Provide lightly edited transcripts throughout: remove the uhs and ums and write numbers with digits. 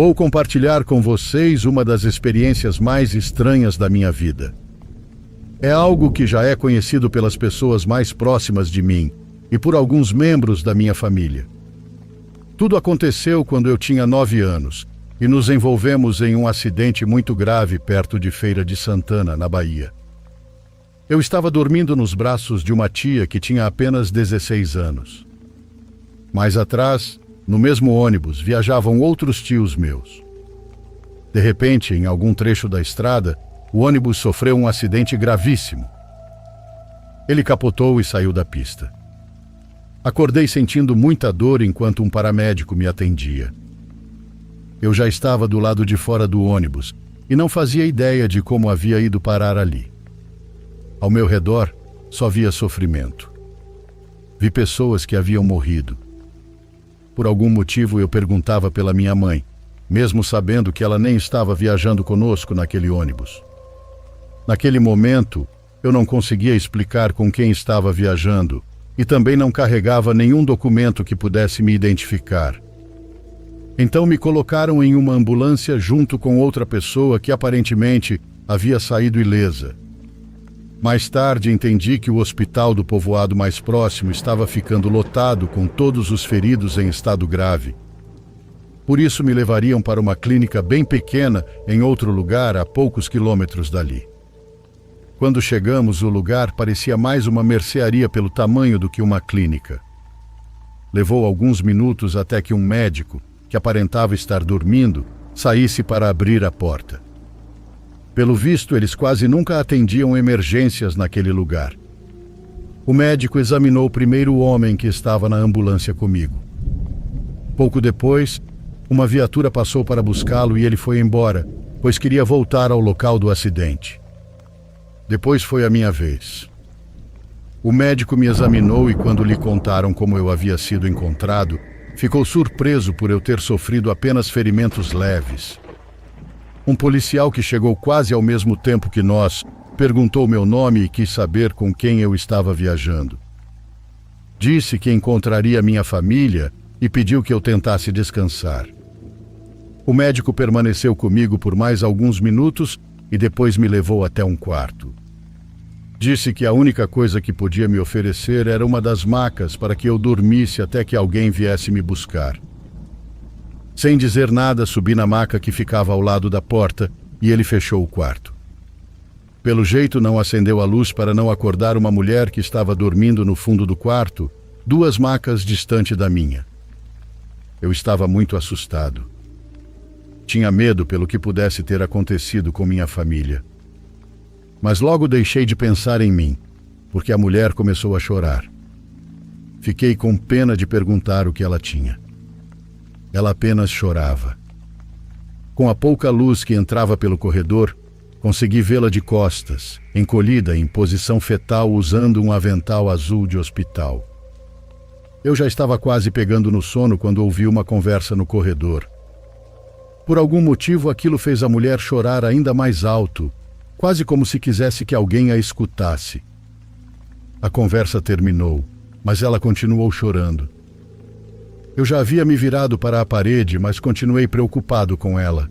Vou compartilhar com vocês uma das experiências mais estranhas da minha vida. É algo que já é conhecido pelas pessoas mais próximas de mim e por alguns membros da minha família. Tudo aconteceu quando eu tinha 9 anos e nos envolvemos em um acidente muito grave perto de Feira de Santana, na Bahia. Eu estava dormindo nos braços de uma tia que tinha apenas 16 anos. Mais atrás, no mesmo ônibus, viajavam outros tios meus. De repente, em algum trecho da estrada, o ônibus sofreu um acidente gravíssimo. Ele capotou e saiu da pista. Acordei sentindo muita dor enquanto um paramédico me atendia. Eu já estava do lado de fora do ônibus e não fazia ideia de como havia ido parar ali. Ao meu redor, só via sofrimento. Vi pessoas que haviam morrido. Por algum motivo eu perguntava pela minha mãe, mesmo sabendo que ela nem estava viajando conosco naquele ônibus. Naquele momento, eu não conseguia explicar com quem estava viajando e também não carregava nenhum documento que pudesse me identificar. Então me colocaram em uma ambulância junto com outra pessoa que aparentemente havia saído ilesa. Mais tarde entendi que o hospital do povoado mais próximo estava ficando lotado com todos os feridos em estado grave. Por isso me levariam para uma clínica bem pequena em outro lugar a poucos quilômetros dali. Quando chegamos, o lugar parecia mais uma mercearia pelo tamanho do que uma clínica. Levou alguns minutos até que um médico, que aparentava estar dormindo, saísse para abrir a porta. Pelo visto, eles quase nunca atendiam emergências naquele lugar. O médico examinou primeiro o homem que estava na ambulância comigo. Pouco depois, uma viatura passou para buscá-lo e ele foi embora, pois queria voltar ao local do acidente. Depois foi a minha vez. O médico me examinou e quando lhe contaram como eu havia sido encontrado, ficou surpreso por eu ter sofrido apenas ferimentos leves. Um policial que chegou quase ao mesmo tempo que nós perguntou meu nome e quis saber com quem eu estava viajando. Disse que encontraria minha família e pediu que eu tentasse descansar. O médico permaneceu comigo por mais alguns minutos e depois me levou até um quarto. Disse que a única coisa que podia me oferecer era uma das macas para que eu dormisse até que alguém viesse me buscar. Sem dizer nada, subi na maca que ficava ao lado da porta e ele fechou o quarto. Pelo jeito, não acendeu a luz para não acordar uma mulher que estava dormindo no fundo do quarto, 2 macas distante da minha. Eu estava muito assustado. Tinha medo pelo que pudesse ter acontecido com minha família. Mas logo deixei de pensar em mim, porque a mulher começou a chorar. Fiquei com pena de perguntar o que ela tinha. Ela apenas chorava. Com a pouca luz que entrava pelo corredor, consegui vê-la de costas, encolhida em posição fetal usando um avental azul de hospital. Eu já estava quase pegando no sono quando ouvi uma conversa no corredor. Por algum motivo, aquilo fez a mulher chorar ainda mais alto, quase como se quisesse que alguém a escutasse. A conversa terminou, mas ela continuou chorando. Eu já havia me virado para a parede, mas continuei preocupado com ela.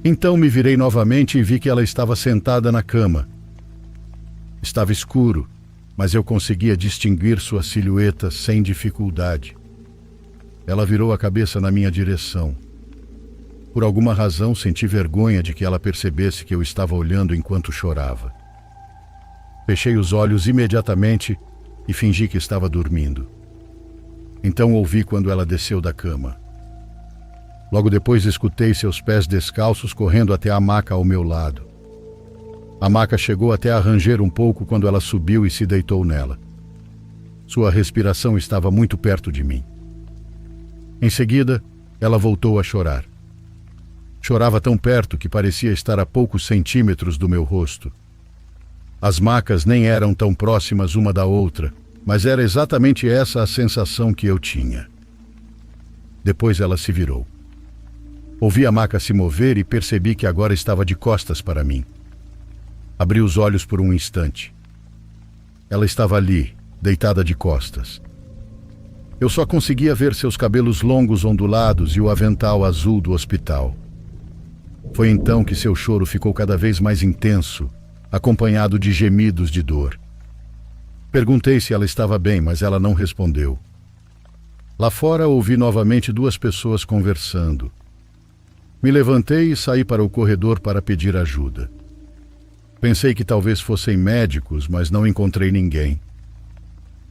Então me virei novamente e vi que ela estava sentada na cama. Estava escuro, mas eu conseguia distinguir sua silhueta sem dificuldade. Ela virou a cabeça na minha direção. Por alguma razão, senti vergonha de que ela percebesse que eu estava olhando enquanto chorava. Fechei os olhos imediatamente e fingi que estava dormindo. Então ouvi quando ela desceu da cama. Logo depois escutei seus pés descalços correndo até a maca ao meu lado. A maca chegou até a ranger um pouco quando ela subiu e se deitou nela. Sua respiração estava muito perto de mim. Em seguida, ela voltou a chorar. Chorava tão perto que parecia estar a poucos centímetros do meu rosto. As macas nem eram tão próximas uma da outra, mas era exatamente essa a sensação que eu tinha. Depois ela se virou. Ouvi a maca se mover e percebi que agora estava de costas para mim. Abri os olhos por um instante. Ela estava ali, deitada de costas. Eu só conseguia ver seus cabelos longos ondulados e o avental azul do hospital. Foi então que seu choro ficou cada vez mais intenso, acompanhado de gemidos de dor. Perguntei se ela estava bem, mas ela não respondeu. Lá fora ouvi novamente duas pessoas conversando. Me levantei e saí para o corredor para pedir ajuda. Pensei que talvez fossem médicos, mas não encontrei ninguém.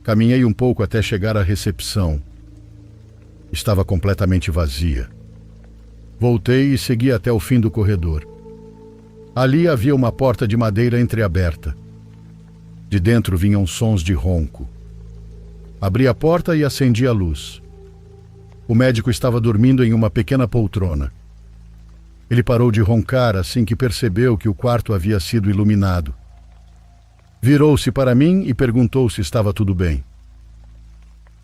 Caminhei um pouco até chegar à recepção. Estava completamente vazia. Voltei e segui até o fim do corredor. Ali havia uma porta de madeira entreaberta. De dentro vinham sons de ronco. Abri a porta e acendi a luz. O médico estava dormindo em uma pequena poltrona. Ele parou de roncar assim que percebeu que o quarto havia sido iluminado. Virou-se para mim e perguntou se estava tudo bem.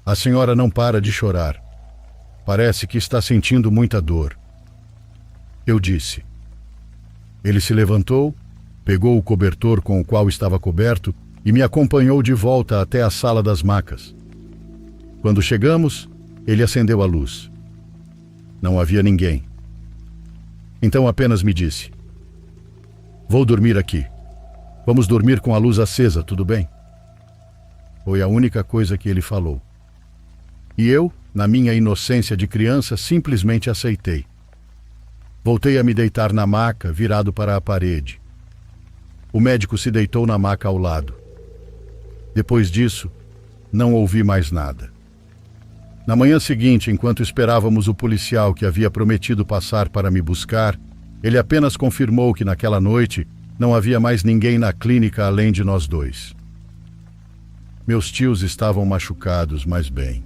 A senhora não para de chorar. Parece que está sentindo muita dor. Eu disse. Ele se levantou, pegou o cobertor com o qual estava coberto e me acompanhou de volta até a sala das macas. Quando chegamos, ele acendeu a luz. Não havia ninguém. Então apenas me disse: "Vou dormir aqui. Vamos dormir com a luz acesa, tudo bem?" Foi a única coisa que ele falou. E eu, na minha inocência de criança, simplesmente aceitei. Voltei a me deitar na maca, virado para a parede. O médico se deitou na maca ao lado. Depois disso, não ouvi mais nada. Na manhã seguinte, enquanto esperávamos o policial que havia prometido passar para me buscar, ele apenas confirmou que naquela noite não havia mais ninguém na clínica além de nós dois. Meus tios estavam machucados, mas bem.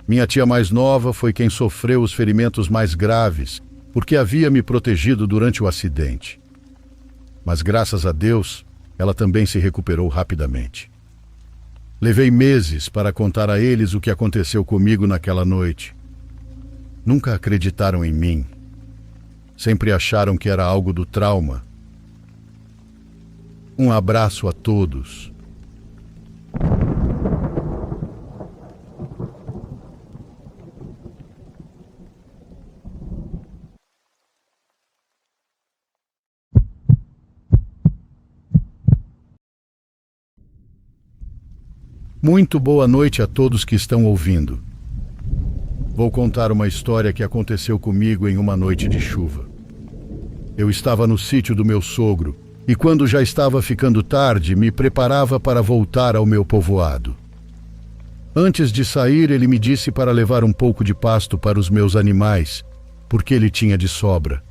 Minha tia mais nova foi quem sofreu os ferimentos mais graves, porque havia me protegido durante o acidente. Mas graças a Deus, ela também se recuperou rapidamente. Levei meses para contar a eles o que aconteceu comigo naquela noite. Nunca acreditaram em mim. Sempre acharam que era algo do trauma. Um abraço a todos. Muito boa noite a todos que estão ouvindo. Vou contar uma história que aconteceu comigo em uma noite de chuva. Eu estava no sítio do meu sogro e, quando já estava ficando tarde, me preparava para voltar ao meu povoado. Antes de sair, ele me disse para levar um pouco de pasto para os meus animais, porque ele tinha de sobra.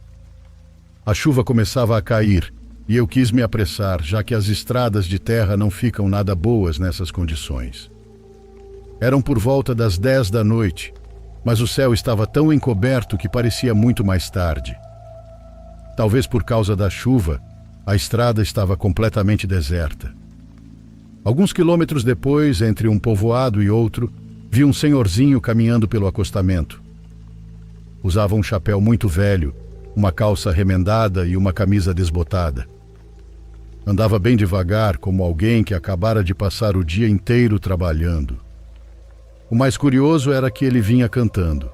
A chuva começava a cair e eu quis me apressar, já que as estradas de terra não ficam nada boas nessas condições. Eram por volta das 10 da noite, mas o céu estava tão encoberto que parecia muito mais tarde. Talvez por causa da chuva, a estrada estava completamente deserta. Alguns quilômetros depois, entre um povoado e outro, vi um senhorzinho caminhando pelo acostamento. Usava um chapéu muito velho, uma calça remendada e uma camisa desbotada. Andava bem devagar, como alguém que acabara de passar o dia inteiro trabalhando. O mais curioso era que ele vinha cantando.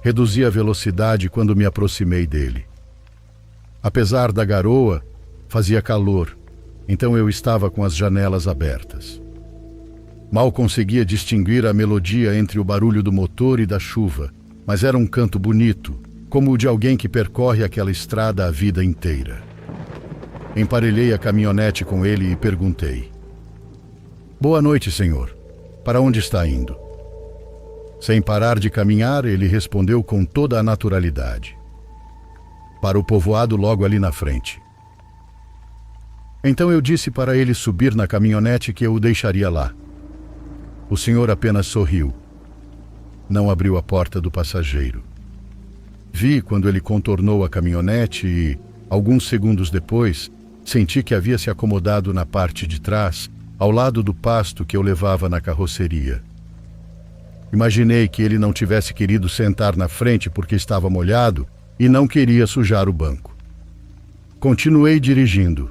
Reduzi a velocidade quando me aproximei dele. Apesar da garoa, fazia calor, então eu estava com as janelas abertas. Mal conseguia distinguir a melodia entre o barulho do motor e da chuva, mas era um canto bonito, como o de alguém que percorre aquela estrada a vida inteira. Emparelhei a caminhonete com ele e perguntei: "Boa noite, senhor. Para onde está indo?" Sem parar de caminhar, ele respondeu com toda a naturalidade: "Para o povoado logo ali na frente." Então eu disse para ele subir na caminhonete que eu o deixaria lá. O senhor apenas sorriu. Não abriu a porta do passageiro. Vi quando ele contornou a caminhonete e, alguns segundos depois, senti que havia se acomodado na parte de trás, ao lado do pasto que eu levava na carroceria. Imaginei que ele não tivesse querido sentar na frente porque estava molhado e não queria sujar o banco. Continuei dirigindo.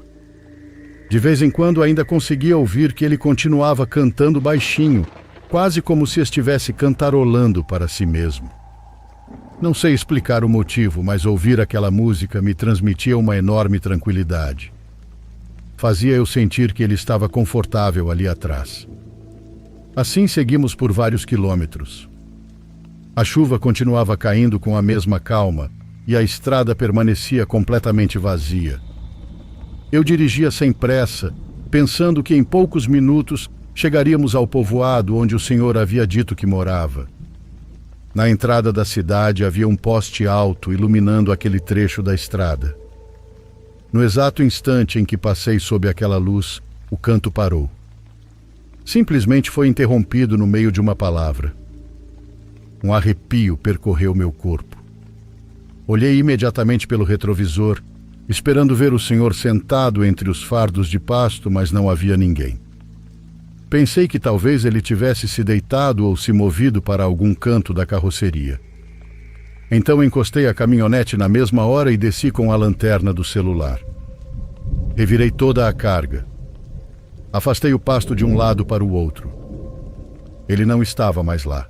De vez em quando ainda conseguia ouvir que ele continuava cantando baixinho, quase como se estivesse cantarolando para si mesmo. Não sei explicar o motivo, mas ouvir aquela música me transmitia uma enorme tranquilidade. Fazia eu sentir que ele estava confortável ali atrás. Assim seguimos por vários quilômetros. A chuva continuava caindo com a mesma calma e a estrada permanecia completamente vazia. Eu dirigia sem pressa, pensando que em poucos minutos chegaríamos ao povoado onde o Senhor havia dito que morava. Na entrada da cidade havia um poste alto iluminando aquele trecho da estrada. No exato instante em que passei sob aquela luz, o canto parou. Simplesmente foi interrompido no meio de uma palavra. Um arrepio percorreu meu corpo. Olhei imediatamente pelo retrovisor, esperando ver o Senhor sentado entre os fardos de pasto, mas não havia ninguém. Pensei que talvez ele tivesse se deitado ou se movido para algum canto da carroceria. Então encostei a caminhonete na mesma hora e desci com a lanterna do celular. Revirei toda a carga. Afastei o pasto de um lado para o outro. Ele não estava mais lá.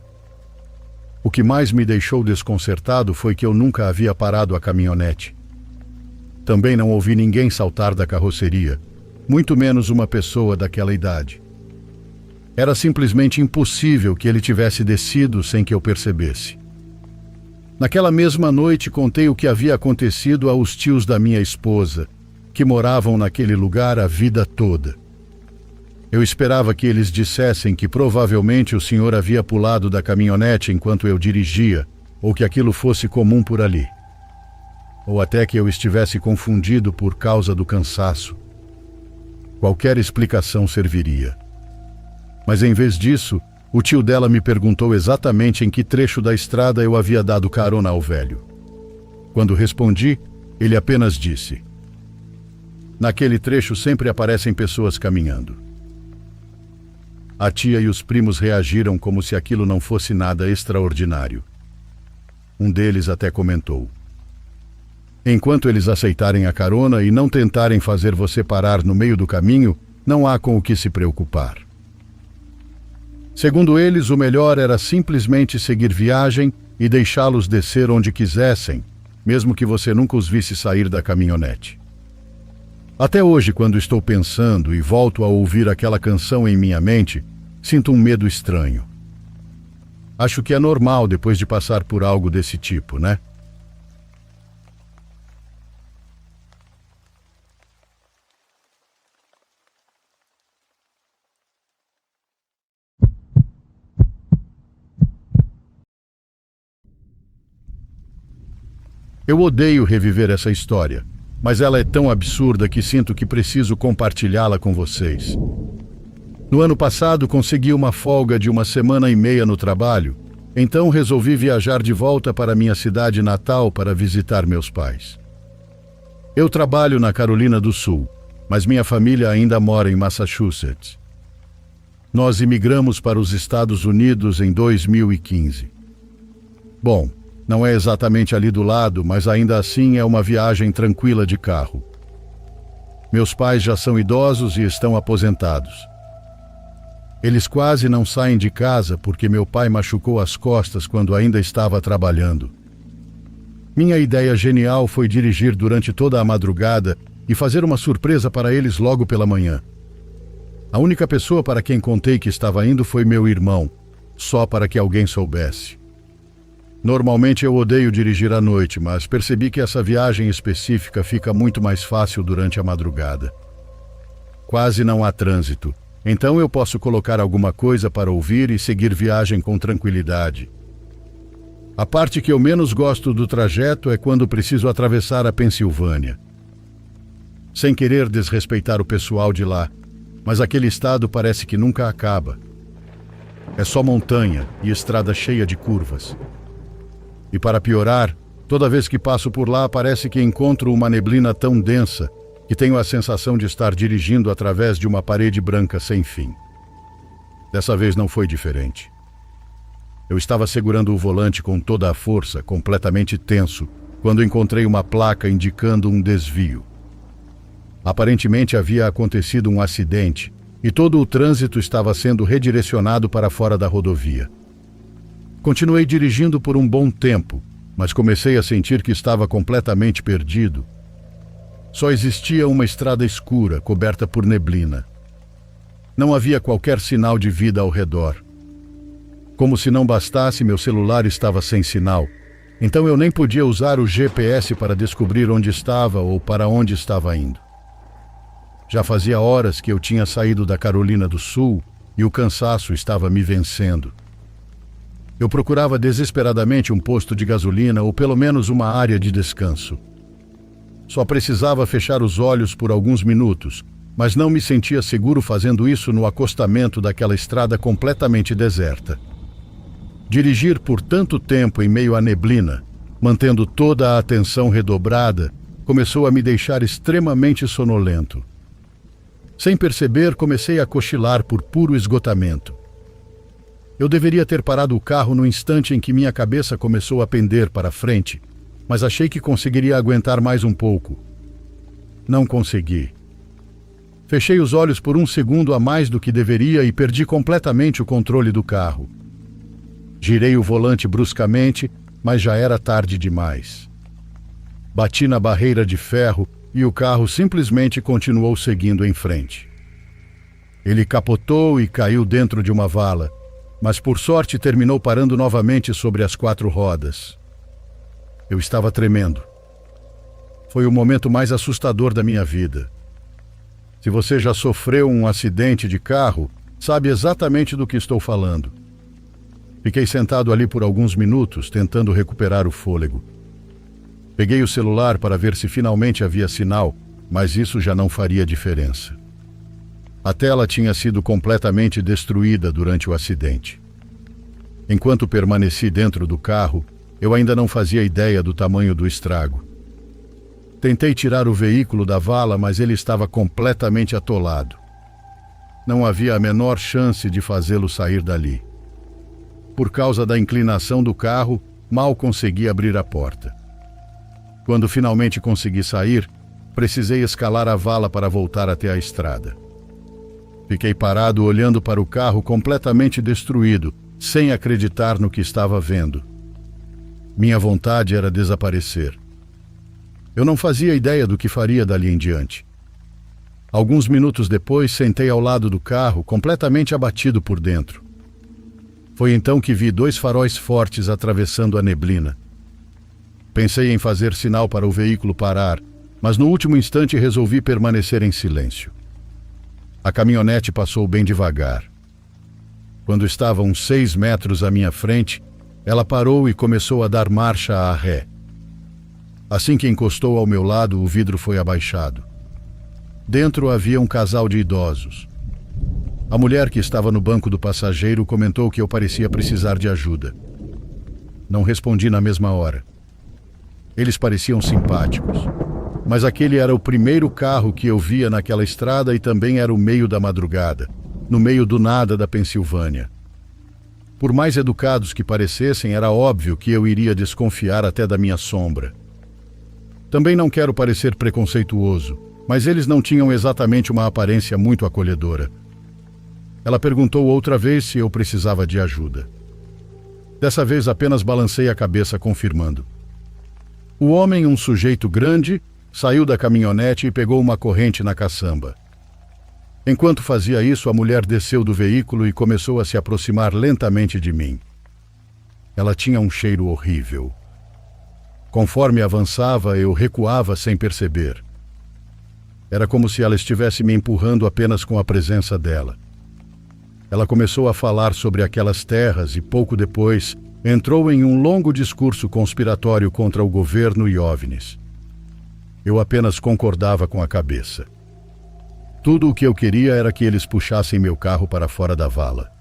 O que mais me deixou desconcertado foi que eu nunca havia parado a caminhonete. Também não ouvi ninguém saltar da carroceria, muito menos uma pessoa daquela idade. Era simplesmente impossível que ele tivesse descido sem que eu percebesse. Naquela mesma noite contei o que havia acontecido aos tios da minha esposa, que moravam naquele lugar a vida toda. Eu esperava que eles dissessem que provavelmente o senhor havia pulado da caminhonete enquanto eu dirigia, ou que aquilo fosse comum por ali. Ou até que eu estivesse confundido por causa do cansaço. Qualquer explicação serviria. Mas em vez disso, o tio dela me perguntou exatamente em que trecho da estrada eu havia dado carona ao velho. Quando respondi, ele apenas disse: "Naquele trecho sempre aparecem pessoas caminhando." A tia e os primos reagiram como se aquilo não fosse nada extraordinário. Um deles até comentou: "Enquanto eles aceitarem a carona e não tentarem fazer você parar no meio do caminho, não há com o que se preocupar." Segundo eles, o melhor era simplesmente seguir viagem e deixá-los descer onde quisessem, mesmo que você nunca os visse sair da caminhonete. Até hoje, quando estou pensando e volto a ouvir aquela canção em minha mente, sinto um medo estranho. Acho que é normal depois de passar por algo desse tipo, né? Eu odeio reviver essa história, mas ela é tão absurda que sinto que preciso compartilhá-la com vocês. No ano passado, consegui uma folga de 1,5 semanas no trabalho, então resolvi viajar de volta para minha cidade natal para visitar meus pais. Eu trabalho na Carolina do Sul, mas minha família ainda mora em Massachusetts. Nós imigramos para os Estados Unidos em 2015. Bom, não é exatamente ali do lado, mas ainda assim é uma viagem tranquila de carro. Meus pais já são idosos e estão aposentados. Eles quase não saem de casa porque meu pai machucou as costas quando ainda estava trabalhando. Minha ideia genial foi dirigir durante toda a madrugada e fazer uma surpresa para eles logo pela manhã. A única pessoa para quem contei que estava indo foi meu irmão, só para que alguém soubesse. Normalmente eu odeio dirigir à noite, mas percebi que essa viagem específica fica muito mais fácil durante a madrugada. Quase não há trânsito, então eu posso colocar alguma coisa para ouvir e seguir viagem com tranquilidade. A parte que eu menos gosto do trajeto é quando preciso atravessar a Pensilvânia. Sem querer desrespeitar o pessoal de lá, mas aquele estado parece que nunca acaba. É só montanha e estrada cheia de curvas. E para piorar, toda vez que passo por lá parece que encontro uma neblina tão densa que tenho a sensação de estar dirigindo através de uma parede branca sem fim. Dessa vez não foi diferente. Eu estava segurando o volante com toda a força, completamente tenso, quando encontrei uma placa indicando um desvio. Aparentemente havia acontecido um acidente e todo o trânsito estava sendo redirecionado para fora da rodovia. Continuei dirigindo por um bom tempo, mas comecei a sentir que estava completamente perdido. Só existia uma estrada escura, coberta por neblina. Não havia qualquer sinal de vida ao redor. Como se não bastasse, meu celular estava sem sinal, então eu nem podia usar o GPS para descobrir onde estava ou para onde estava indo. Já fazia horas que eu tinha saído da Carolina do Sul e o cansaço estava me vencendo. Eu procurava desesperadamente um posto de gasolina ou pelo menos uma área de descanso. Só precisava fechar os olhos por alguns minutos, mas não me sentia seguro fazendo isso no acostamento daquela estrada completamente deserta. Dirigir por tanto tempo em meio à neblina, mantendo toda a atenção redobrada, começou a me deixar extremamente sonolento. Sem perceber, comecei a cochilar por puro esgotamento. Eu deveria ter parado o carro no instante em que minha cabeça começou a pender para frente, mas achei que conseguiria aguentar mais um pouco. Não consegui. Fechei os olhos por um segundo a mais do que deveria e perdi completamente o controle do carro. Girei o volante bruscamente, mas já era tarde demais. Bati na barreira de ferro e o carro simplesmente continuou seguindo em frente. Ele capotou e caiu dentro de uma vala, mas por sorte terminou parando novamente sobre as 4 rodas. Eu estava tremendo. Foi o momento mais assustador da minha vida. Se você já sofreu um acidente de carro, sabe exatamente do que estou falando. Fiquei sentado ali por alguns minutos, tentando recuperar o fôlego. Peguei o celular para ver se finalmente havia sinal, mas isso já não faria diferença. A tela tinha sido completamente destruída durante o acidente. Enquanto permaneci dentro do carro, eu ainda não fazia ideia do tamanho do estrago. Tentei tirar o veículo da vala, mas ele estava completamente atolado. Não havia a menor chance de fazê-lo sair dali. Por causa da inclinação do carro, mal consegui abrir a porta. Quando finalmente consegui sair, precisei escalar a vala para voltar até a estrada. Fiquei parado olhando para o carro completamente destruído, sem acreditar no que estava vendo. Minha vontade era desaparecer. Eu não fazia ideia do que faria dali em diante. Alguns minutos depois, sentei ao lado do carro, completamente abatido por dentro. Foi então que vi 2 faróis fortes atravessando a neblina. Pensei em fazer sinal para o veículo parar, mas no último instante resolvi permanecer em silêncio. A caminhonete passou bem devagar. Quando estava uns 6 metros à minha frente, ela parou e começou a dar marcha à ré. Assim que encostou ao meu lado, o vidro foi abaixado. Dentro havia um casal de idosos. A mulher que estava no banco do passageiro comentou que eu parecia precisar de ajuda. Não respondi na mesma hora. Eles pareciam simpáticos, mas aquele era o primeiro carro que eu via naquela estrada e também era o meio da madrugada, no meio do nada da Pensilvânia. Por mais educados que parecessem, era óbvio que eu iria desconfiar até da minha sombra. Também não quero parecer preconceituoso, mas eles não tinham exatamente uma aparência muito acolhedora. Ela perguntou outra vez se eu precisava de ajuda. Dessa vez apenas balancei a cabeça confirmando. O homem, um sujeito grande, saiu da caminhonete e pegou uma corrente na caçamba. Enquanto fazia isso, a mulher desceu do veículo e começou a se aproximar lentamente de mim. Ela tinha um cheiro horrível. Conforme avançava, eu recuava sem perceber. Era como se ela estivesse me empurrando apenas com a presença dela. Ela começou a falar sobre aquelas terras e, pouco depois, entrou em um longo discurso conspiratório contra o governo e OVNIs. Eu apenas concordava com a cabeça. Tudo o que eu queria era que eles puxassem meu carro para fora da vala.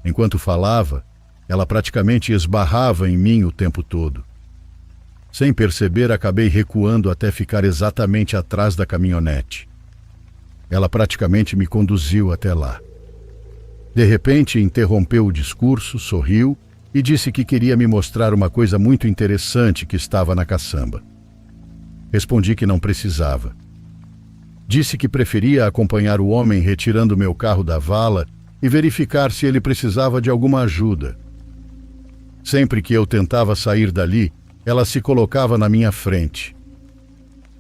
Enquanto falava, ela praticamente esbarrava em mim o tempo todo. Sem perceber, acabei recuando até ficar exatamente atrás da caminhonete. Ela praticamente me conduziu até lá. De repente, interrompeu o discurso, sorriu e disse que queria me mostrar uma coisa muito interessante que estava na caçamba. Respondi que não precisava. Disse que preferia acompanhar o homem retirando meu carro da vala e verificar se ele precisava de alguma ajuda. Sempre que eu tentava sair dali, ela se colocava na minha frente.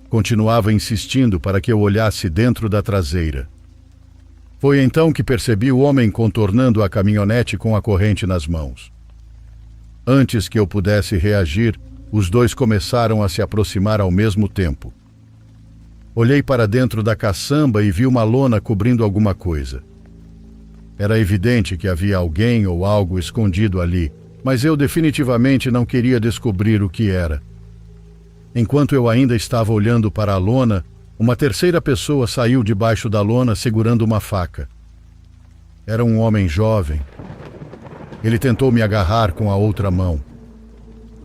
Continuava insistindo para que eu olhasse dentro da traseira. Foi então que percebi o homem contornando a caminhonete com a corrente nas mãos. Antes que eu pudesse reagir, os dois começaram a se aproximar ao mesmo tempo. Olhei para dentro da caçamba e vi uma lona cobrindo alguma coisa. Era evidente que havia alguém ou algo escondido ali, mas eu definitivamente não queria descobrir o que era. Enquanto eu ainda estava olhando para a lona, uma terceira pessoa saiu debaixo da lona segurando uma faca. Era um homem jovem. Ele tentou me agarrar com a outra mão.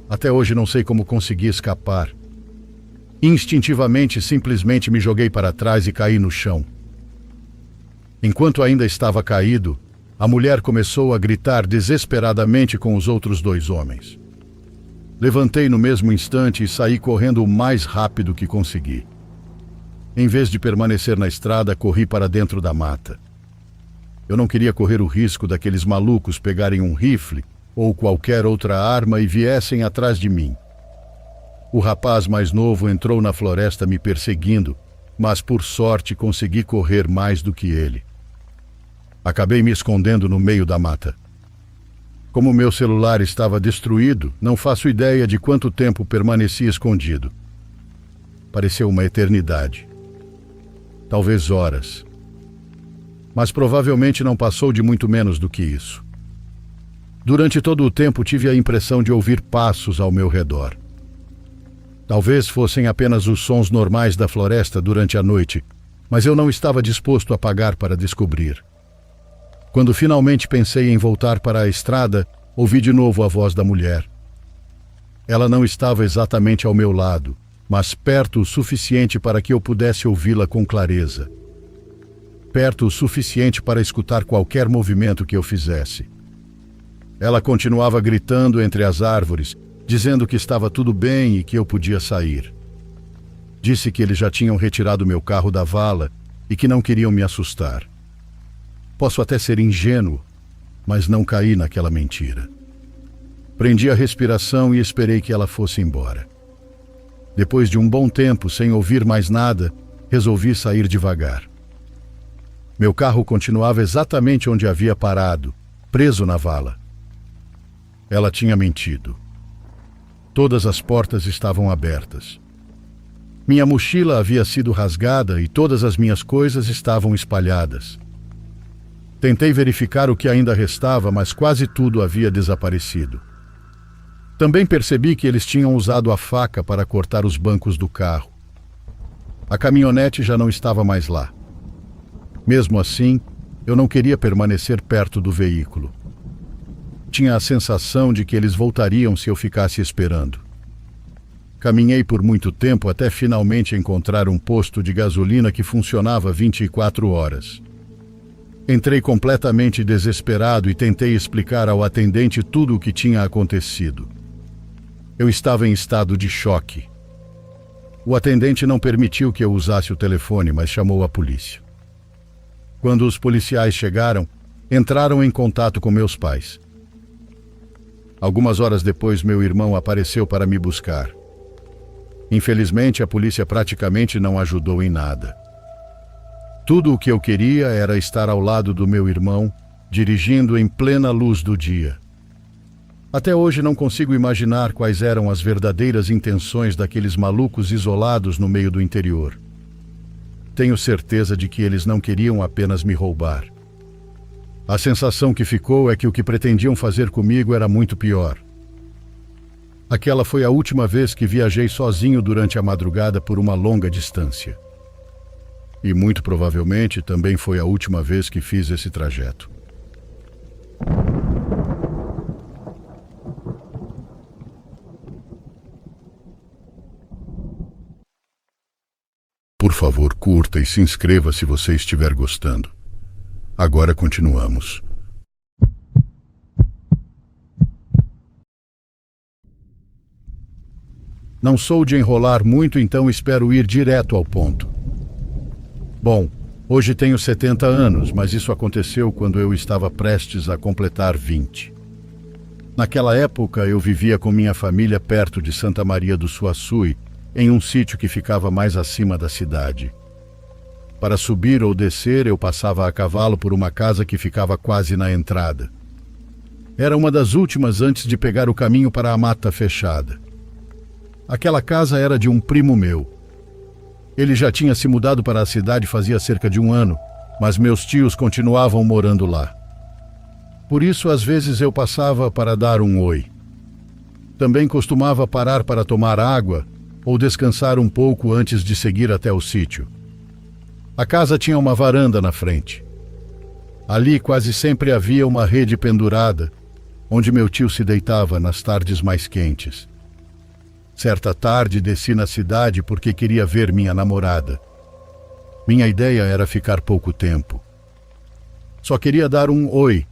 Até hoje não sei como consegui escapar. Instintivamente, simplesmente me joguei para trás e caí no chão. Enquanto ainda estava caído, a mulher começou a gritar desesperadamente com os outros dois homens. Levantei no mesmo instante e saí correndo o mais rápido que consegui. Em vez de permanecer na estrada, corri para dentro da mata. Eu não queria correr o risco daqueles malucos pegarem um rifle ou qualquer outra arma e viessem atrás de mim. O rapaz mais novo entrou na floresta me perseguindo, mas por sorte consegui correr mais do que ele. Acabei me escondendo no meio da mata. Como meu celular estava destruído, não faço ideia de quanto tempo permaneci escondido. Pareceu uma eternidade. Talvez horas. Mas provavelmente não passou de muito menos do que isso. Durante todo o tempo tive a impressão de ouvir passos ao meu redor. Talvez fossem apenas os sons normais da floresta durante a noite, mas eu não estava disposto a pagar para descobrir. Quando finalmente pensei em voltar para a estrada, ouvi de novo a voz da mulher. Ela não estava exatamente ao meu lado, mas perto o suficiente para que eu pudesse ouvi-la com clareza. Perto o suficiente para escutar qualquer movimento que eu fizesse. Ela continuava gritando entre as árvores, dizendo que estava tudo bem e que eu podia sair. Disse que eles já tinham retirado meu carro da vala e que não queriam me assustar. Posso até ser ingênuo, mas não caí naquela mentira. Prendi a respiração e esperei que ela fosse embora. Depois de um bom tempo, sem ouvir mais nada, resolvi sair devagar. Meu carro continuava exatamente onde havia parado, preso na vala. Ela tinha mentido. Todas as portas estavam abertas. Minha mochila havia sido rasgada e todas as minhas coisas estavam espalhadas. Tentei verificar o que ainda restava, mas quase tudo havia desaparecido. Também percebi que eles tinham usado a faca para cortar os bancos do carro. A caminhonete já não estava mais lá. Mesmo assim, eu não queria permanecer perto do veículo. Tinha a sensação de que eles voltariam se eu ficasse esperando. Caminhei por muito tempo até finalmente encontrar um posto de gasolina que funcionava 24 horas. Entrei completamente desesperado e tentei explicar ao atendente tudo o que tinha acontecido. Eu estava em estado de choque. O atendente não permitiu que eu usasse o telefone, mas chamou a polícia. Quando os policiais chegaram, entraram em contato com meus pais. Algumas horas depois, meu irmão apareceu para me buscar. Infelizmente, a polícia praticamente não ajudou em nada. Tudo o que eu queria era estar ao lado do meu irmão, dirigindo em plena luz do dia. Até hoje não consigo imaginar quais eram as verdadeiras intenções daqueles malucos isolados no meio do interior. Tenho certeza de que eles não queriam apenas me roubar. A sensação que ficou é que o que pretendiam fazer comigo era muito pior. Aquela foi a última vez que viajei sozinho durante a madrugada por uma longa distância. E muito provavelmente também foi a última vez que fiz esse trajeto. Por favor, curta e se inscreva se você estiver gostando. Agora continuamos. Não sou de enrolar muito, então espero ir direto ao ponto. Bom, hoje tenho 70 anos, mas isso aconteceu quando eu estava prestes a completar 20. Naquela época, eu vivia com minha família perto de Santa Maria do Suaçuí, em um sítio que ficava mais acima da cidade. Para subir ou descer, eu passava a cavalo por uma casa que ficava quase na entrada. Era uma das últimas antes de pegar o caminho para a mata fechada. Aquela casa era de um primo meu. Ele já tinha se mudado para a cidade fazia cerca de 1 ano, mas meus tios continuavam morando lá. Por isso, às vezes eu passava para dar um oi. Também costumava parar para tomar água ou descansar um pouco antes de seguir até o sítio. A casa tinha uma varanda na frente. Ali quase sempre havia uma rede pendurada, onde meu tio se deitava nas tardes mais quentes. Certa tarde desci na cidade porque queria ver minha namorada. Minha ideia era ficar pouco tempo. Só queria dar um oi,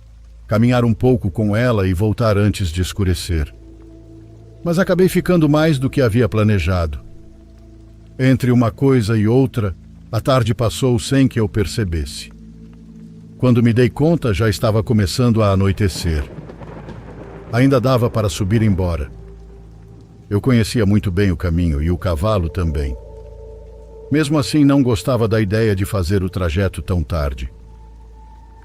caminhar um pouco com ela e voltar antes de escurecer. Mas acabei ficando mais do que havia planejado. Entre uma coisa e outra, a tarde passou sem que eu percebesse. Quando me dei conta, já estava começando a anoitecer. Ainda dava para subir embora. Eu conhecia muito bem o caminho e o cavalo também. Mesmo assim, não gostava da ideia de fazer o trajeto tão tarde.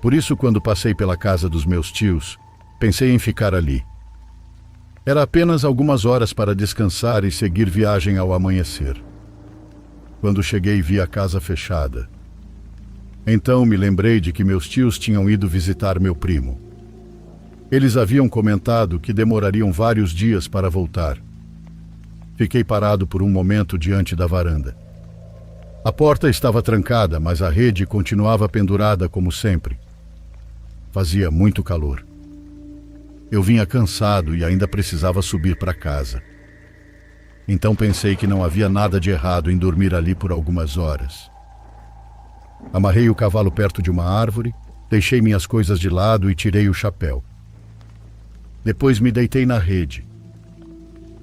Por isso, quando passei pela casa dos meus tios, pensei em ficar ali. Era apenas algumas horas para descansar e seguir viagem ao amanhecer. Quando cheguei, vi a casa fechada. Então me lembrei de que meus tios tinham ido visitar meu primo. Eles haviam comentado que demorariam vários dias para voltar. Fiquei parado por um momento diante da varanda. A porta estava trancada, mas a rede continuava pendurada como sempre. Fazia muito calor. Eu vinha cansado e ainda precisava subir para casa. Então pensei que não havia nada de errado em dormir ali por algumas horas. Amarrei o cavalo perto de uma árvore, deixei minhas coisas de lado e tirei o chapéu. Depois me deitei na rede.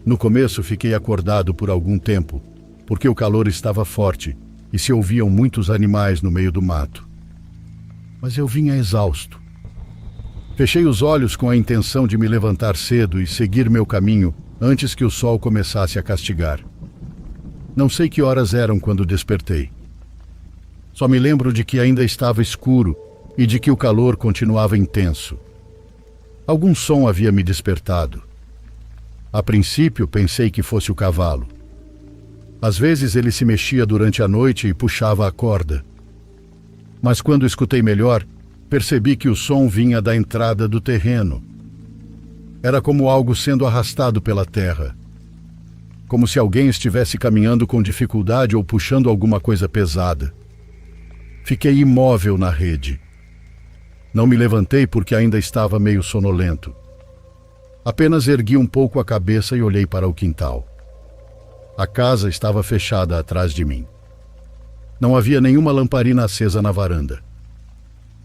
No começo fiquei acordado por algum tempo, porque o calor estava forte e se ouviam muitos animais no meio do mato. Mas eu vinha exausto. Fechei os olhos com a intenção de me levantar cedo e seguir meu caminho antes que o sol começasse a castigar. Não sei que horas eram quando despertei. Só me lembro de que ainda estava escuro e de que o calor continuava intenso. Algum som havia me despertado. A princípio, pensei que fosse o cavalo. Às vezes ele se mexia durante a noite e puxava a corda. Mas quando escutei melhor, percebi que o som vinha da entrada do terreno. Era como algo sendo arrastado pela terra. Como se alguém estivesse caminhando com dificuldade ou puxando alguma coisa pesada. Fiquei imóvel na rede. Não me levantei porque ainda estava meio sonolento. Apenas ergui um pouco a cabeça e olhei para o quintal. A casa estava fechada atrás de mim. Não havia nenhuma lamparina acesa na varanda.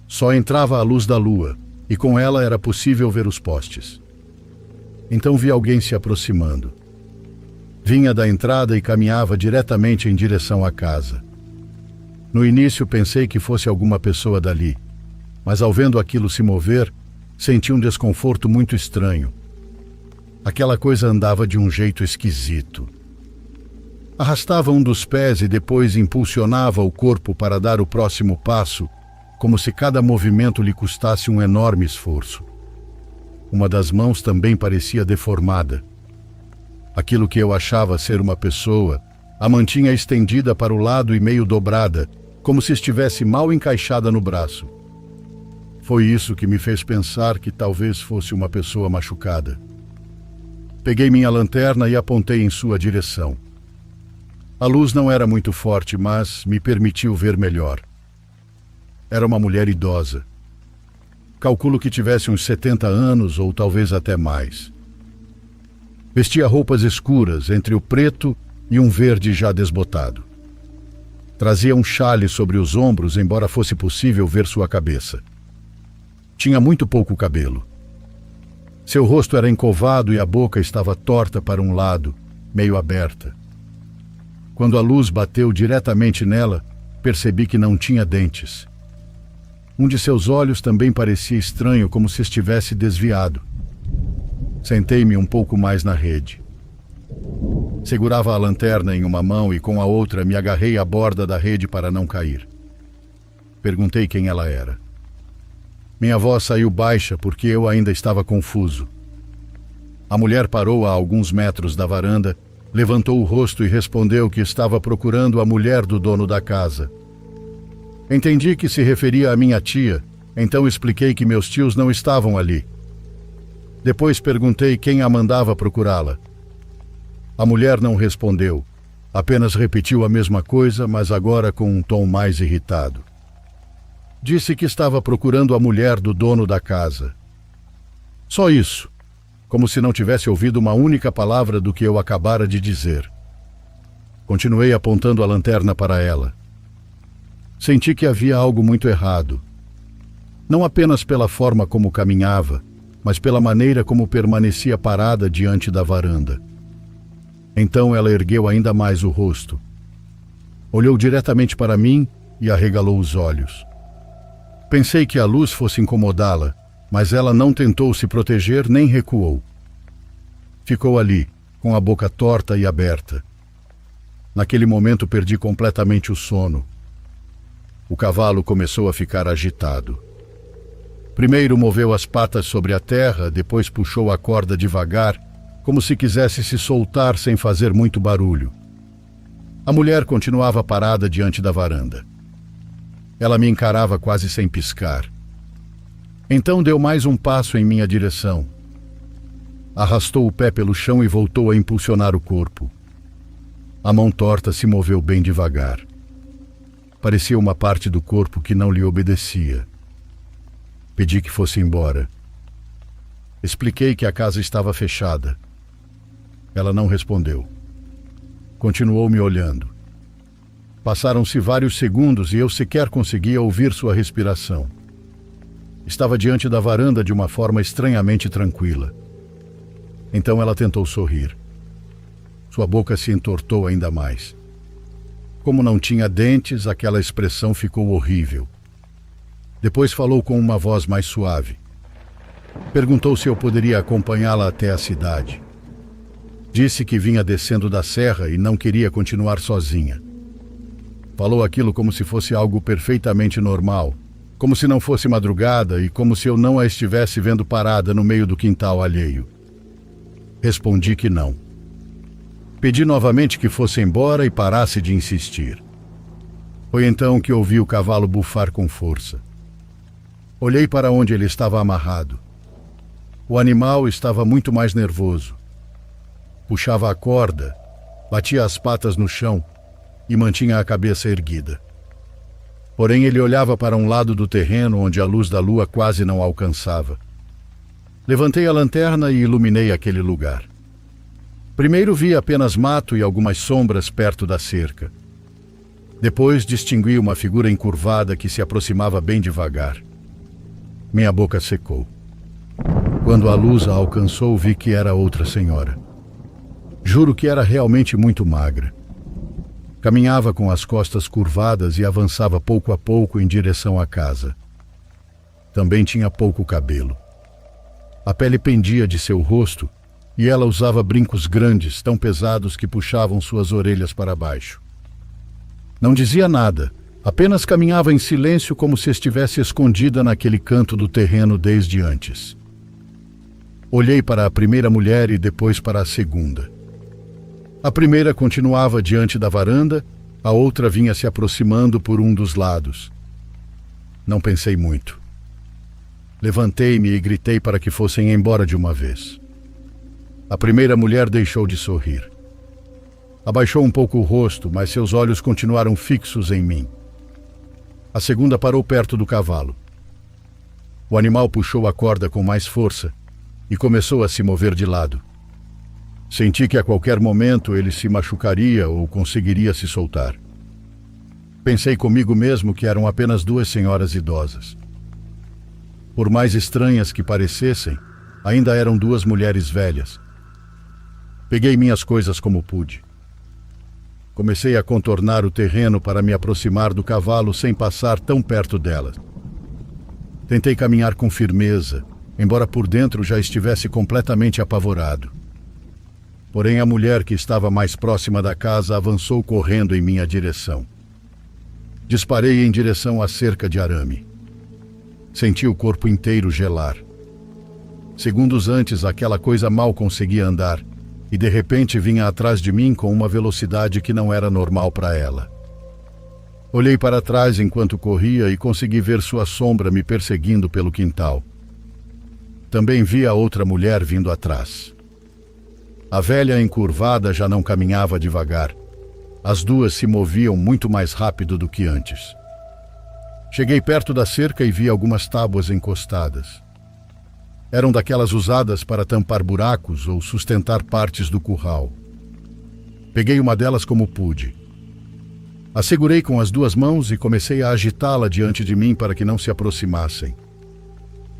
Só entrava a luz da lua, e com ela era possível ver os postes. Então vi alguém se aproximando. Vinha da entrada e caminhava diretamente em direção à casa. No início pensei que fosse alguma pessoa dali, mas ao vendo aquilo se mover, senti um desconforto muito estranho. Aquela coisa andava de um jeito esquisito. Arrastava um dos pés e depois impulsionava o corpo para dar o próximo passo, como se cada movimento lhe custasse um enorme esforço. Uma das mãos também parecia deformada. Aquilo que eu achava ser uma pessoa, a mantinha estendida para o lado e meio dobrada, como se estivesse mal encaixada no braço. Foi isso que me fez pensar que talvez fosse uma pessoa machucada. Peguei minha lanterna e apontei em sua direção. A luz não era muito forte, mas me permitiu ver melhor. Era uma mulher idosa. Calculo que tivesse uns 70 anos ou talvez até mais. Vestia roupas escuras, entre o preto e um verde já desbotado. Trazia um chale sobre os ombros, embora fosse possível ver sua cabeça. Tinha muito pouco cabelo. Seu rosto era encovado e a boca estava torta para um lado, meio aberta. Quando a luz bateu diretamente nela, percebi que não tinha dentes. Um de seus olhos também parecia estranho, como se estivesse desviado. Sentei-me um pouco mais na rede. Segurava a lanterna em uma mão e com a outra me agarrei à borda da rede para não cair. Perguntei quem ela era. Minha voz saiu baixa porque eu ainda estava confuso. A mulher parou a alguns metros da varanda, levantou o rosto e respondeu que estava procurando a mulher do dono da casa. Entendi que se referia à minha tia, então expliquei que meus tios não estavam ali. Depois perguntei quem a mandava procurá-la. A mulher não respondeu, apenas repetiu a mesma coisa, mas agora com um tom mais irritado. Disse que estava procurando a mulher do dono da casa. Só isso, como se não tivesse ouvido uma única palavra do que eu acabara de dizer. Continuei apontando a lanterna para ela. Senti que havia algo muito errado. Não apenas pela forma como caminhava, mas pela maneira como permanecia parada diante da varanda. Então ela ergueu ainda mais o rosto. Olhou diretamente para mim e arregalou os olhos. Pensei que a luz fosse incomodá-la, mas ela não tentou se proteger nem recuou. Ficou ali, com a boca torta e aberta. Naquele momento perdi completamente o sono. O cavalo começou a ficar agitado. Primeiro moveu as patas sobre a terra, depois puxou a corda devagar, como se quisesse se soltar sem fazer muito barulho. A mulher continuava parada diante da varanda. Ela me encarava quase sem piscar. Então deu mais um passo em minha direção. Arrastou o pé pelo chão e voltou a impulsionar o corpo. A mão torta se moveu bem devagar. Parecia uma parte do corpo que não lhe obedecia. Pedi que fosse embora. Expliquei que a casa estava fechada. Ela não respondeu. Continuou me olhando. Passaram-se vários segundos e eu sequer conseguia ouvir sua respiração. Estava diante da varanda de uma forma estranhamente tranquila. Então ela tentou sorrir. Sua boca se entortou ainda mais. Como não tinha dentes, aquela expressão ficou horrível. Depois falou com uma voz mais suave. Perguntou se eu poderia acompanhá-la até a cidade. Disse que vinha descendo da serra e não queria continuar sozinha. Falou aquilo como se fosse algo perfeitamente normal, como se não fosse madrugada e como se eu não a estivesse vendo parada no meio do quintal alheio. Respondi que não. Pedi novamente que fosse embora e parasse de insistir. Foi então que ouvi o cavalo bufar com força. Olhei para onde ele estava amarrado. O animal estava muito mais nervoso. Puxava a corda, batia as patas no chão e mantinha a cabeça erguida. Porém, ele olhava para um lado do terreno onde a luz da lua quase não alcançava. Levantei a lanterna e iluminei aquele lugar. Primeiro vi apenas mato e algumas sombras perto da cerca. Depois distingui uma figura encurvada que se aproximava bem devagar. Minha boca secou. Quando a luz a alcançou, vi que era outra senhora. Juro que era realmente muito magra. Caminhava com as costas curvadas e avançava pouco a pouco em direção à casa. Também tinha pouco cabelo. A pele pendia de seu rosto e ela usava brincos grandes, tão pesados que puxavam suas orelhas para baixo. Não dizia nada, apenas caminhava em silêncio como se estivesse escondida naquele canto do terreno desde antes. Olhei para a primeira mulher e depois para a segunda. A primeira continuava diante da varanda, a outra vinha se aproximando por um dos lados. Não pensei muito. Levantei-me e gritei para que fossem embora de uma vez. A primeira mulher deixou de sorrir. Abaixou um pouco o rosto, mas seus olhos continuaram fixos em mim. A segunda parou perto do cavalo. O animal puxou a corda com mais força e começou a se mover de lado. Senti que a qualquer momento ele se machucaria ou conseguiria se soltar. Pensei comigo mesmo que eram apenas duas senhoras idosas. Por mais estranhas que parecessem, ainda eram duas mulheres velhas. Peguei minhas coisas como pude. Comecei a contornar o terreno para me aproximar do cavalo sem passar tão perto delas. Tentei caminhar com firmeza, embora por dentro já estivesse completamente apavorado. Porém, a mulher que estava mais próxima da casa avançou correndo em minha direção. Disparei em direção à cerca de arame. Senti o corpo inteiro gelar. Segundos antes, aquela coisa mal conseguia andar, e de repente vinha atrás de mim com uma velocidade que não era normal para ela. Olhei para trás enquanto corria e consegui ver sua sombra me perseguindo pelo quintal. Também vi a outra mulher vindo atrás. A velha encurvada já não caminhava devagar. As duas se moviam muito mais rápido do que antes. Cheguei perto da cerca e vi algumas tábuas encostadas. Eram daquelas usadas para tampar buracos ou sustentar partes do curral. Peguei uma delas como pude. A segurei com as duas mãos e comecei a agitá-la diante de mim para que não se aproximassem.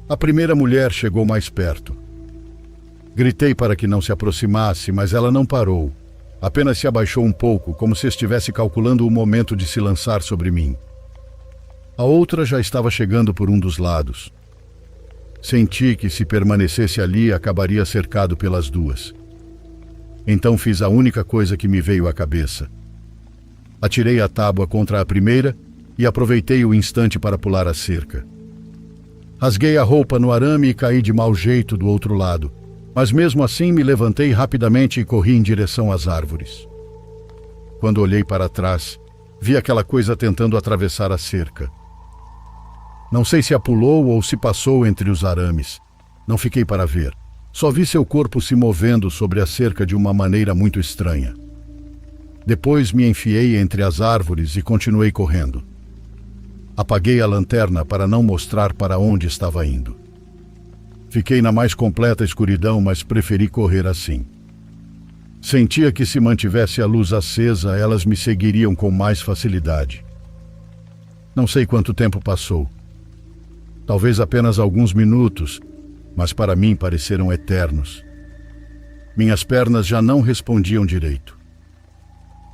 A primeira mulher chegou mais perto. Gritei para que não se aproximasse, mas ela não parou. Apenas se abaixou um pouco, como se estivesse calculando o momento de se lançar sobre mim. A outra já estava chegando por um dos lados. Senti que, se permanecesse ali, acabaria cercado pelas duas. Então fiz a única coisa que me veio à cabeça. Atirei a tábua contra a primeira e aproveitei o instante para pular a cerca. Rasguei a roupa no arame e caí de mau jeito do outro lado, mas mesmo assim me levantei rapidamente e corri em direção às árvores. Quando olhei para trás, vi aquela coisa tentando atravessar a cerca. Não sei se a pulou ou se passou entre os arames. Não fiquei para ver. Só vi seu corpo se movendo sobre a cerca de uma maneira muito estranha. Depois me enfiei entre as árvores e continuei correndo. Apaguei a lanterna para não mostrar para onde estava indo. Fiquei na mais completa escuridão, mas preferi correr assim. Sentia que se mantivesse a luz acesa, elas me seguiriam com mais facilidade. Não sei quanto tempo passou. Talvez apenas alguns minutos, mas para mim pareceram eternos. Minhas pernas já não respondiam direito.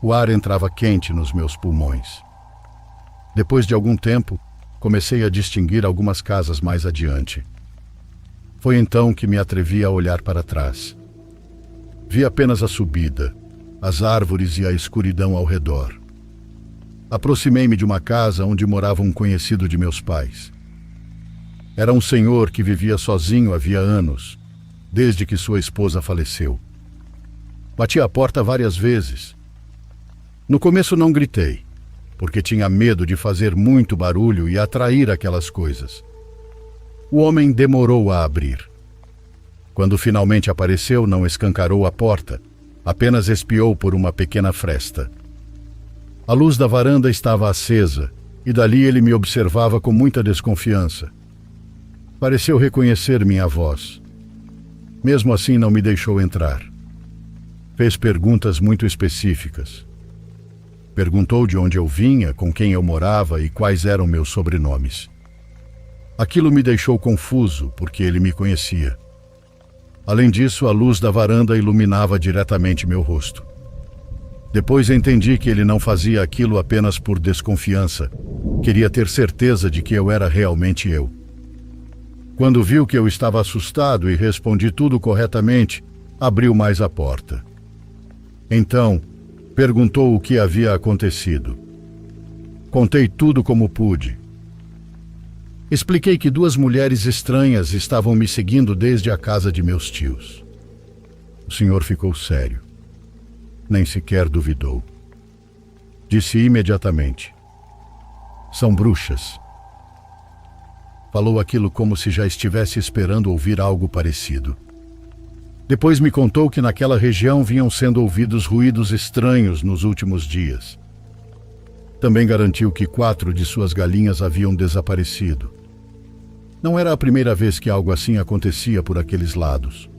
O ar entrava quente nos meus pulmões. Depois de algum tempo, comecei a distinguir algumas casas mais adiante. Foi então que me atrevi a olhar para trás. Vi apenas a subida, as árvores e a escuridão ao redor. Aproximei-me de uma casa onde morava um conhecido de meus pais. Era um senhor que vivia sozinho havia anos, desde que sua esposa faleceu. Bati à porta várias vezes. No começo não gritei, porque tinha medo de fazer muito barulho e atrair aquelas coisas. O homem demorou a abrir. Quando finalmente apareceu, não escancarou a porta, apenas espiou por uma pequena fresta. A luz da varanda estava acesa, e dali ele me observava com muita desconfiança. Pareceu reconhecer minha voz. Mesmo assim, não me deixou entrar. Fez perguntas muito específicas. Perguntou de onde eu vinha, com quem eu morava e quais eram meus sobrenomes. Aquilo me deixou confuso, porque ele me conhecia. Além disso, a luz da varanda iluminava diretamente meu rosto. Depois entendi que ele não fazia aquilo apenas por desconfiança. Queria ter certeza de que eu era realmente eu. Quando viu que eu estava assustado e respondi tudo corretamente, abriu mais a porta. Então, perguntou o que havia acontecido. Contei tudo como pude. Expliquei que duas mulheres estranhas estavam me seguindo desde a casa de meus tios. O senhor ficou sério. Nem sequer duvidou. Disse imediatamente: "São bruxas." Falou aquilo como se já estivesse esperando ouvir algo parecido. Depois me contou que naquela região vinham sendo ouvidos ruídos estranhos nos últimos dias. Também garantiu que 4 de suas galinhas haviam desaparecido. Não era a primeira vez que algo assim acontecia por aqueles lados.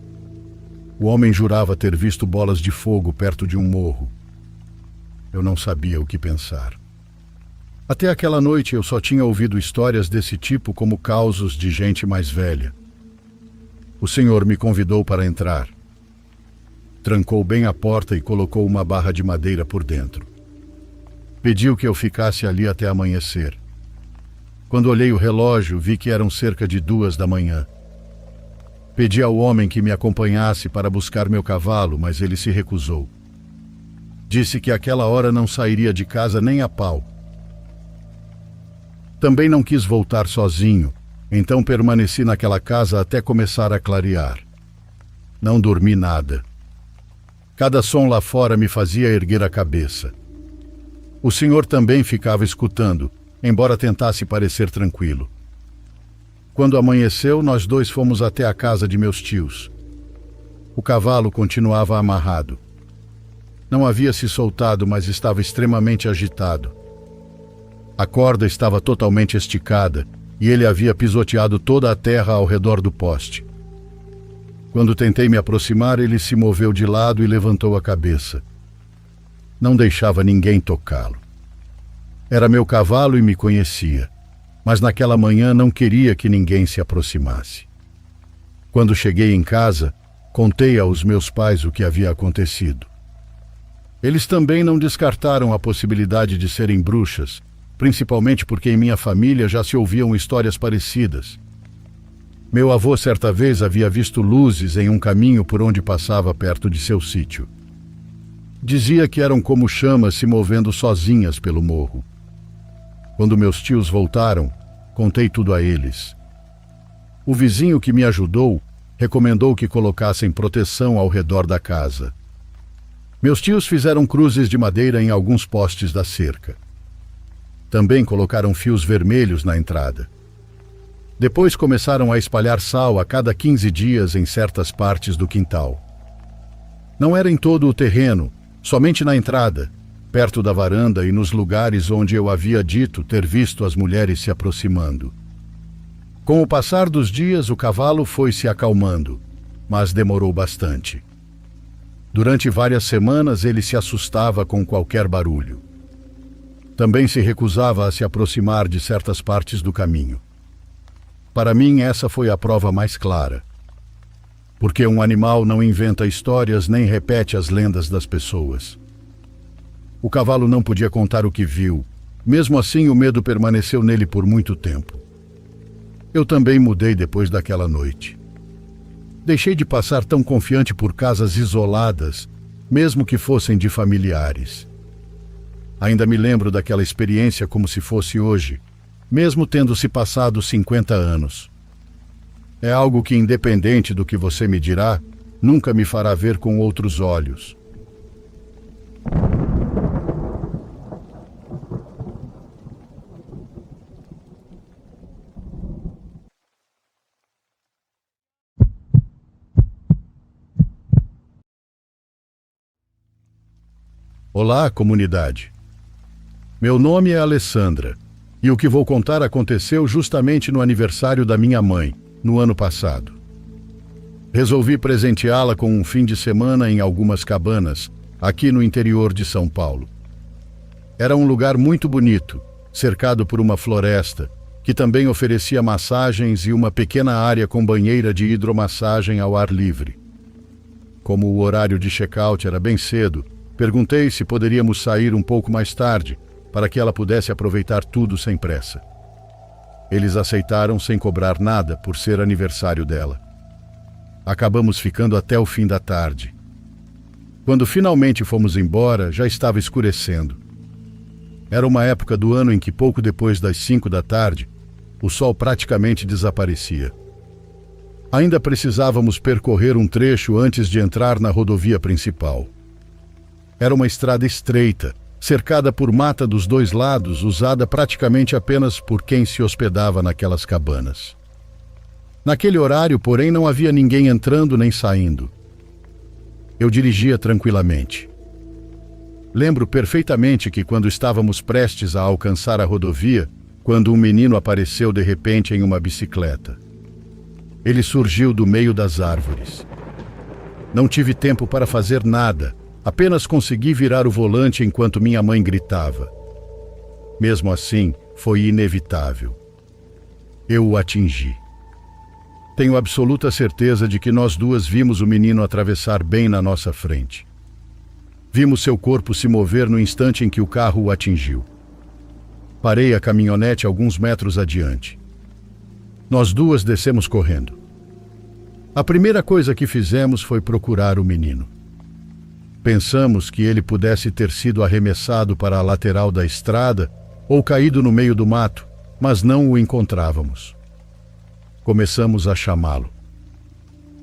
O homem jurava ter visto bolas de fogo perto de um morro. Eu não sabia o que pensar. Até aquela noite eu só tinha ouvido histórias desse tipo como causos de gente mais velha. O senhor me convidou para entrar. Trancou bem a porta e colocou uma barra de madeira por dentro. Pediu que eu ficasse ali até amanhecer. Quando olhei o relógio, vi que eram cerca de 2 da manhã. Pedi ao homem que me acompanhasse para buscar meu cavalo, mas ele se recusou. Disse que àquela hora não sairia de casa nem a pau. Também não quis voltar sozinho, então permaneci naquela casa até começar a clarear. Não dormi nada. Cada som lá fora me fazia erguer a cabeça. O senhor também ficava escutando, embora tentasse parecer tranquilo. Quando amanheceu, nós 2 fomos até a casa de meus tios. O cavalo continuava amarrado. Não havia se soltado, mas estava extremamente agitado. A corda estava totalmente esticada e ele havia pisoteado toda a terra ao redor do poste. Quando tentei me aproximar, ele se moveu de lado e levantou a cabeça. Não deixava ninguém tocá-lo. Era meu cavalo e me conhecia, mas naquela manhã não queria que ninguém se aproximasse. Quando cheguei em casa, contei aos meus pais o que havia acontecido. Eles também não descartaram a possibilidade de serem bruxas, principalmente porque em minha família já se ouviam histórias parecidas. Meu avô certa vez havia visto luzes em um caminho por onde passava perto de seu sítio. Dizia que eram como chamas se movendo sozinhas pelo morro. Quando meus tios voltaram, contei tudo a eles. O vizinho que me ajudou recomendou que colocassem proteção ao redor da casa. Meus tios fizeram cruzes de madeira em alguns postes da cerca. Também colocaram fios vermelhos na entrada. Depois começaram a espalhar sal a cada 15 dias em certas partes do quintal. Não era em todo o terreno, somente na entrada, perto da varanda e nos lugares onde eu havia dito ter visto as mulheres se aproximando. Com o passar dos dias, o cavalo foi se acalmando, mas demorou bastante. Durante várias semanas, ele se assustava com qualquer barulho. Também se recusava a se aproximar de certas partes do caminho. Para mim, essa foi a prova mais clara. Porque um animal não inventa histórias nem repete as lendas das pessoas. O cavalo não podia contar o que viu. Mesmo assim, o medo permaneceu nele por muito tempo. Eu também mudei depois daquela noite. Deixei de passar tão confiante por casas isoladas, mesmo que fossem de familiares. Ainda me lembro daquela experiência como se fosse hoje, mesmo tendo se passado 50 anos. É algo que, independente do que você me dirá, nunca me fará ver com outros olhos. Olá, comunidade. Meu nome é Alessandra, e o que vou contar aconteceu justamente no aniversário da minha mãe, no ano passado. Resolvi presenteá-la com um fim de semana em algumas cabanas, aqui no interior de São Paulo. Era um lugar muito bonito, cercado por uma floresta, que também oferecia massagens e uma pequena área com banheira de hidromassagem ao ar livre. Como o horário de check-out era bem cedo, perguntei se poderíamos sair um pouco mais tarde, para que ela pudesse aproveitar tudo sem pressa. Eles aceitaram sem cobrar nada por ser aniversário dela. Acabamos ficando até o fim da tarde. Quando finalmente fomos embora, já estava escurecendo. Era uma época do ano em que pouco depois das 5 da tarde, o sol praticamente desaparecia. Ainda precisávamos percorrer um trecho antes de entrar na rodovia principal. Era uma estrada estreita, cercada por mata dos 2 lados, usada praticamente apenas por quem se hospedava naquelas cabanas. Naquele horário, porém, não havia ninguém entrando nem saindo. Eu dirigia tranquilamente. Lembro perfeitamente que quando estávamos prestes a alcançar a rodovia, quando um menino apareceu de repente em uma bicicleta. Ele surgiu do meio das árvores. Não tive tempo para fazer nada, apenas consegui virar o volante enquanto minha mãe gritava. Mesmo assim, foi inevitável. Eu o atingi. Tenho absoluta certeza de que nós duas vimos o menino atravessar bem na nossa frente. Vimos seu corpo se mover no instante em que o carro o atingiu. Parei a caminhonete alguns metros adiante. Nós duas descemos correndo. A primeira coisa que fizemos foi procurar o menino. Pensamos que ele pudesse ter sido arremessado para a lateral da estrada ou caído no meio do mato, mas não o encontrávamos. Começamos a chamá-lo.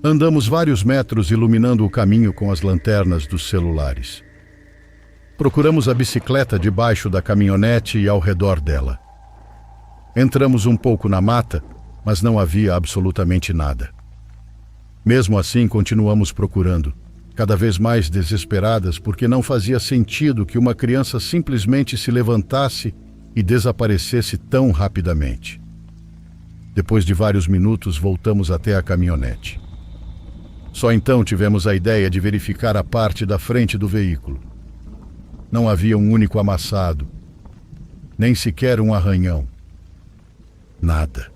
Andamos vários metros iluminando o caminho com as lanternas dos celulares. Procuramos a bicicleta debaixo da caminhonete e ao redor dela. Entramos um pouco na mata, mas não havia absolutamente nada. Mesmo assim, continuamos procurando, cada vez mais desesperadas, porque não fazia sentido que uma criança simplesmente se levantasse e desaparecesse tão rapidamente. Depois de vários minutos, voltamos até a caminhonete. Só então tivemos a ideia de verificar a parte da frente do veículo. Não havia um único amassado, nem sequer um arranhão. Nada.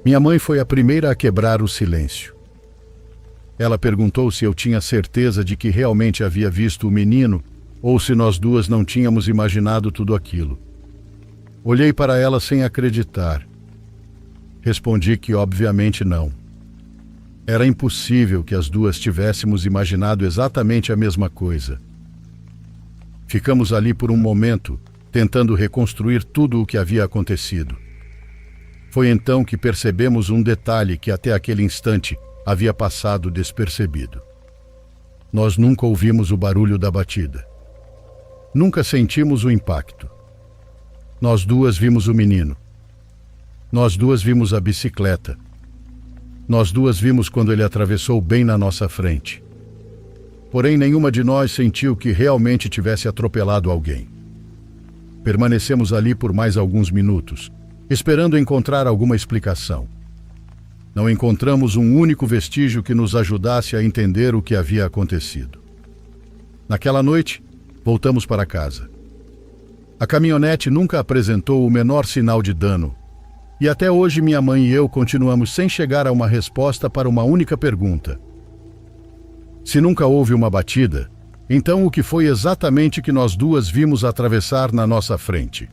Minha mãe foi a primeira a quebrar o silêncio. Ela perguntou se eu tinha certeza de que realmente havia visto o menino ou se nós duas não tínhamos imaginado tudo aquilo. Olhei para ela sem acreditar. Respondi que obviamente não. Era impossível que as duas tivéssemos imaginado exatamente a mesma coisa. Ficamos ali por um momento, tentando reconstruir tudo o que havia acontecido. Foi então que percebemos um detalhe que até aquele instante havia passado despercebido. Nós nunca ouvimos o barulho da batida. Nunca sentimos o impacto. Nós duas vimos o menino. Nós duas vimos a bicicleta. Nós duas vimos quando ele atravessou bem na nossa frente. Porém, nenhuma de nós sentiu que realmente tivesse atropelado alguém. Permanecemos ali por mais alguns minutos, esperando encontrar alguma explicação. Não encontramos um único vestígio que nos ajudasse a entender o que havia acontecido. Naquela noite, voltamos para casa. A caminhonete nunca apresentou o menor sinal de dano, e até hoje minha mãe e eu continuamos sem chegar a uma resposta para uma única pergunta. Se nunca houve uma batida, então o que foi exatamente que nós duas vimos atravessar na nossa frente?